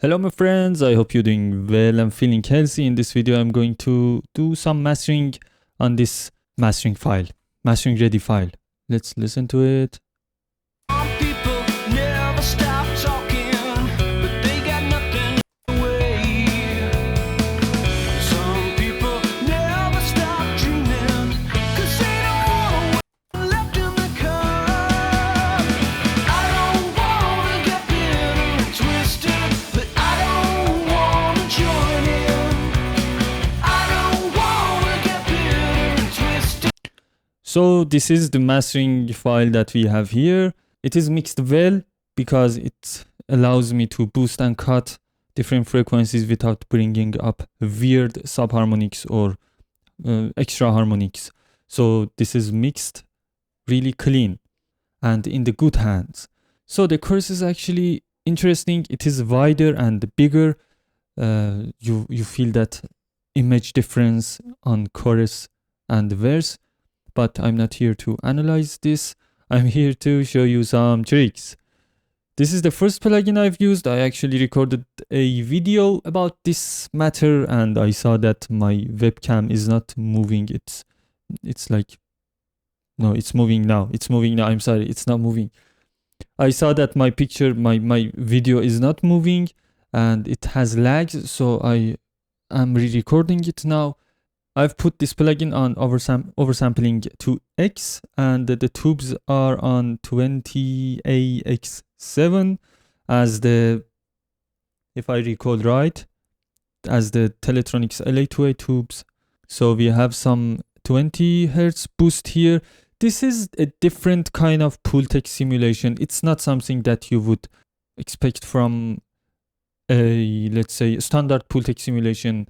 Hello my friends, I hope you're doing well and feeling healthy. In this video I'm going to do some mastering on this mastering ready file. Let's listen to it. So this is the mastering file that we have here. It is mixed well because it allows me to boost and cut different frequencies without bringing up weird subharmonics or extra harmonics. So this is mixed really clean and in the good hands. So the chorus is actually interesting. It is wider and bigger. You feel that image difference on chorus and verse. But I'm not here to analyze this. I'm here to show you some tricks. This is the first plugin I've used. I actually recorded a video about this matter and I saw that my webcam is not moving. It's like, no, it's moving now. It's moving now. I'm sorry, it's not moving. I saw that my picture, my video is not moving and it has lags. So I am re-recording it now. I've put this plugin on oversampling to X and the tubes are on 20AX7 as the, if I recall right, as the Teletronics LA2A tubes. So we have some 20 Hz boost here. This is a different kind of Pultec simulation. It's not something that you would expect from a, let's say, standard Pultec simulation.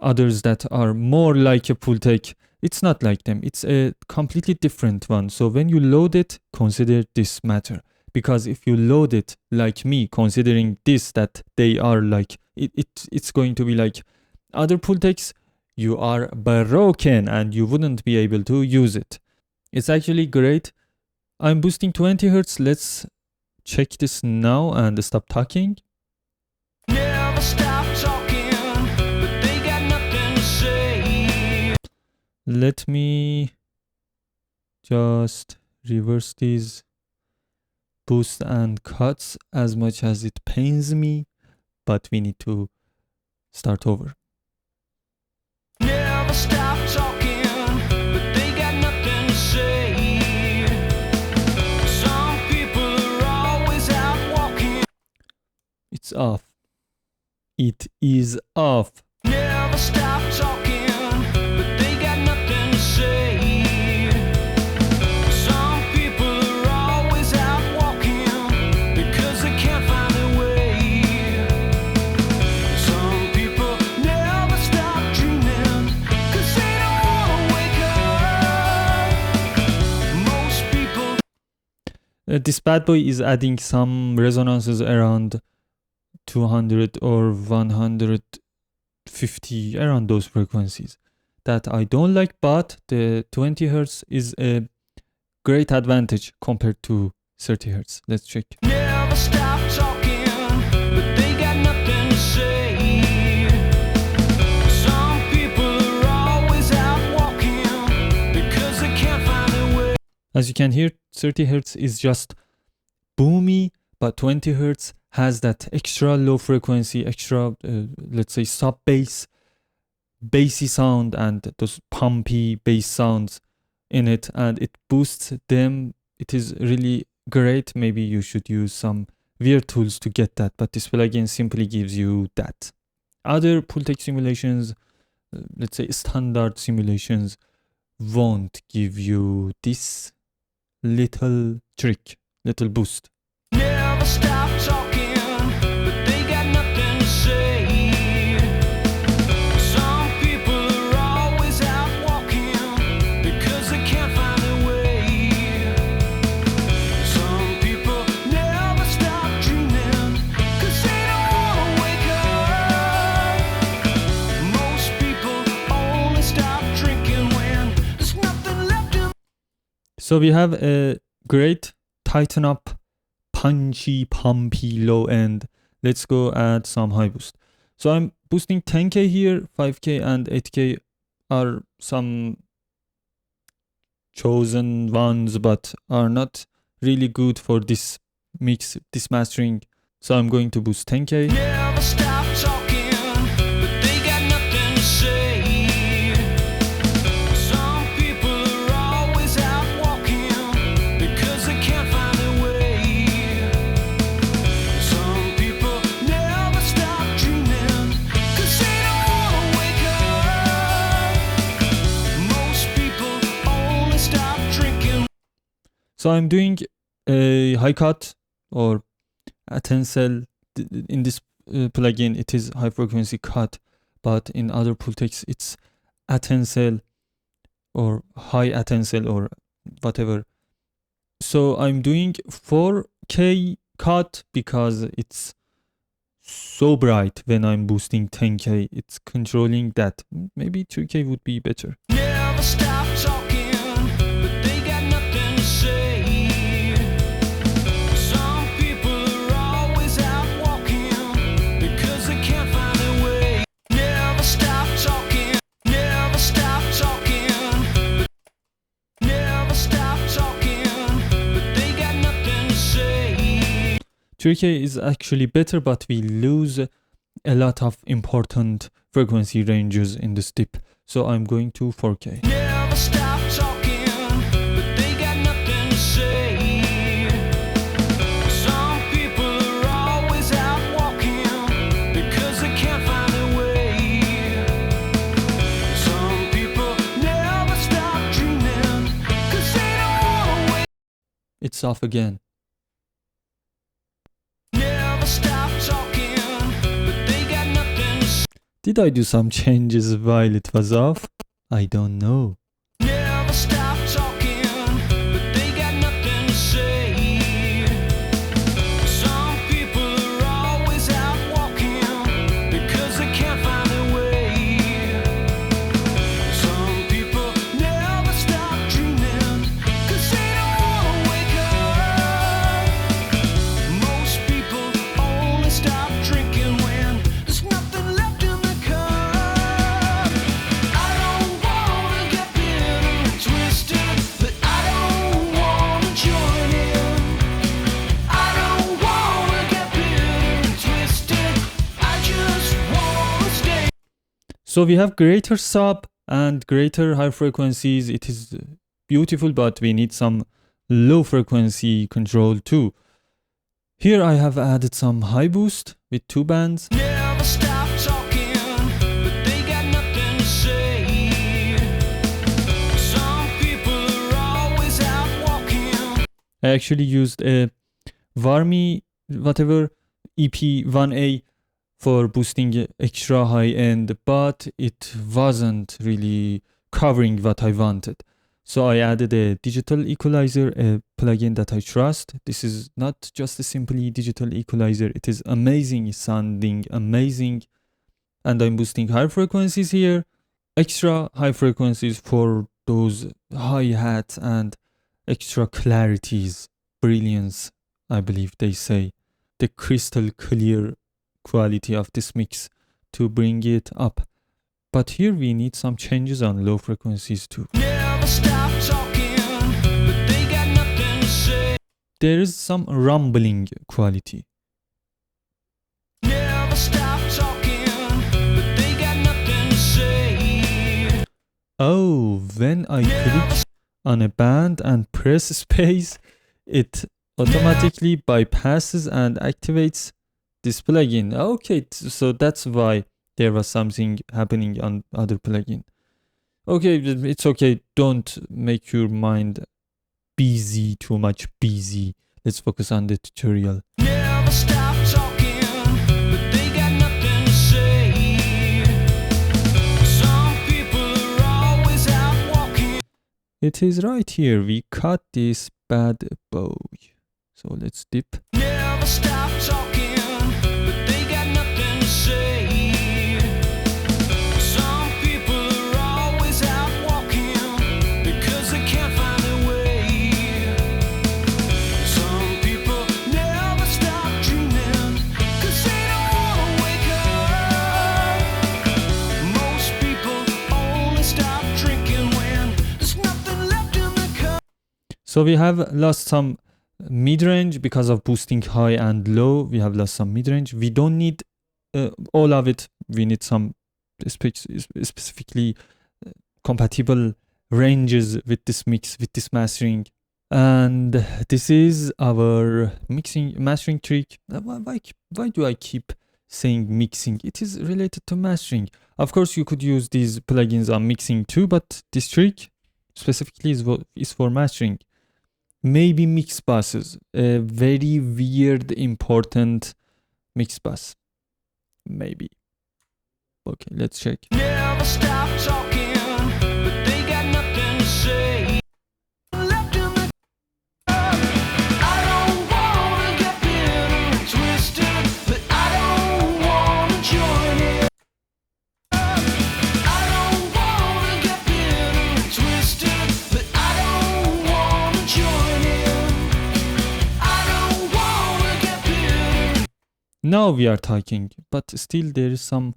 Others that are more like a Pultec, it's not like them. It's a completely different one. So when you load it, consider this matter. Because if you load it like me, considering this, that they are like, it's going to be like other Pultecs, you are broken and you wouldn't be able to use it. It's actually great. I'm boosting 20 Hz. Let's check this now and stop talking. Never stop talking. Let me just reverse these boosts and cuts as much as it pains me, but we need to start over. Never stop talking, but they got nothing to say. Some people are always out walking. It's off. It is off. Never stop talking. This bad boy is adding some resonances around 200 or 150, around those frequencies that I don't like, but the 20 Hz is a great advantage compared to 30 Hz. Let's check. Never stop talking, but they got nothing to say. Some people are always out walking because they can't find a way. As you can hear, 30 Hz is just boomy, but 20 Hz has that extra low frequency, extra, let's say, sub bass, bassy sound, and those pumpy bass sounds in it, and it boosts them. It is really great. Maybe you should use some weird tools to get that, but this plugin simply gives you that. Other Pultec simulations, let's say standard simulations, won't give you this little trick, little boost. Never stop talking, but they got nothing to say. Some people are always out walking because they can't find a way. Some people never stop dreaming because they don't want to wake up. Most people only stop drinking when there's nothing left in. So we have a great tighten up, punchy, pumpy low end Let's go add some high boost. So I'm boosting 10K here, 5K and 8K are some chosen ones, but are not really good for this mix, this mastering. So I'm going to boost 10K. Never stop talking, but they got nothing to say. Some people are always out walking because they can't find their way. Some people never stop dreaming because they don't want to wake up. Most people only stop drinking. So I'm doing a high cut or a tensile. In this plugin it is high frequency cut, but in other Pultecs it's atensile or high atensile or whatever. So I'm doing 4K cut because it's so bright when I'm boosting 10K. It's controlling that. Maybe 3K would be better. Never stop talking, but they got nothing to say. Some people are always out walking because they can't find their way. Never stop talking, never stop talking, never stop talking, but they got nothing to say. 3K is actually better, but we lose a lot of important frequency ranges in this dip. So I'm going to 4K. Never stop talking, but they got nothing to say. Some people are always out walking because they can't find their way. Some people never stop dreaming because they don't want to wake. It's off again. Never stop talking, but they got nothing to say. Did I do some changes while it was off? I don't know. Never stop talking, but they got nothing to say. Some people are always out walking because they can't find their way. Some people never stop dreaming because they don't want to wake up. Most people only stop drinking when there's nothing left in the cup. I don't wanna get bitter and twisted, but I don't wanna join in. I don't wanna get bitter and twisted, I just wanna stay. So we have greater sub and greater high frequencies. It is beautiful, but we need some low frequency control too. Here I have added some high boost with 2 bands. Never stop talking, but they got nothing to say. Some people are always out walking. I actually used a Warmy EP1A for boosting extra high end, but it wasn't really covering what I wanted. So I added a digital equalizer, a plugin that I trust. This is not just a simply digital equalizer. It is amazing sounding, amazing. And I'm boosting high frequencies here, extra high frequencies for those hi-hats and extra clarities, brilliance, I believe they say. The crystal clear quality of this mix to bring it up. But here we need some changes on low frequencies too. Never stop talking, but they got nothing to say. There is some rumbling quality. Never stop talking, but they got nothing to say. Oh, when I click on a band and press space, it automatically bypasses and activates this plugin. Okay, so that's why there was something happening on other plugin. Okay, it's okay. Don't make your mind busy, too much busy. Let's focus on the tutorial. Never stop talking, but they got nothing to say. Some people are always out walking. It is right here. We cut this bad boy. So let's dip. Never stop talking, but they got nothing to say. Some people are always out walking because they can't find their way. Some people never stop dreaming because they So we have lost some mid-range because of boosting high and low. We have lost some mid-range. We don't need all of it. We need some specifically compatible ranges with this mix, with this mastering. And this is our mastering trick. Why do I keep saying mixing? It is related to mastering. Of course, you could use these plugins on mixing too, but this trick specifically is for mastering. Maybe mix buses, a very weird, important mix bus. Maybe. Okay, let's check. Never stop talking, but they got nothing to say. Left in the I don't wanna get bitter and twisted, but I don't wanna join it. I don't wanna get bitter and twisted, but I don't wanna join it. I don't wanna get bitter. Now we are talking, but still there is some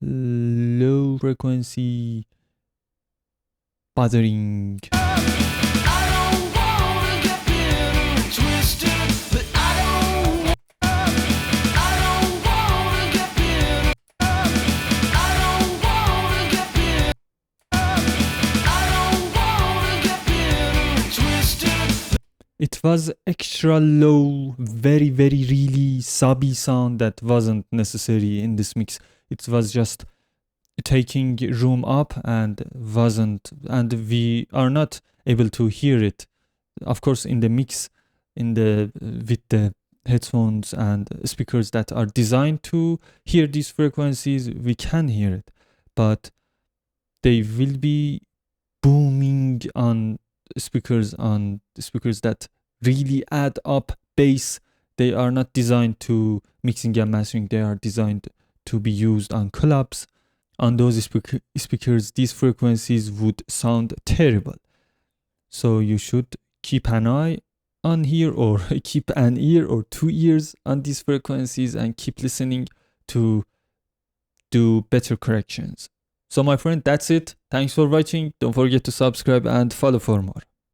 low frequency bothering. I don't wanna get bitter and twisted, but I don't wanna get bitter. I don't wanna get bitter. I don't wanna get bitter and twisted. It was extra low, very really subby sound that wasn't necessary in this mix. It was just taking room up and we are not able to hear it. Of course, in the mix, with the headphones and speakers that are designed to hear these frequencies, we can hear it, but they will be booming on speakers that really add up bass. They are not designed to mixing and mastering. They are designed to be used on clubs. On those speakers, these frequencies would sound terrible. So you should keep an eye on here, or keep an ear or 2 ears on these frequencies and keep listening to do better corrections. So my friend, that's it. Thanks for watching. Don't forget to subscribe and follow for more.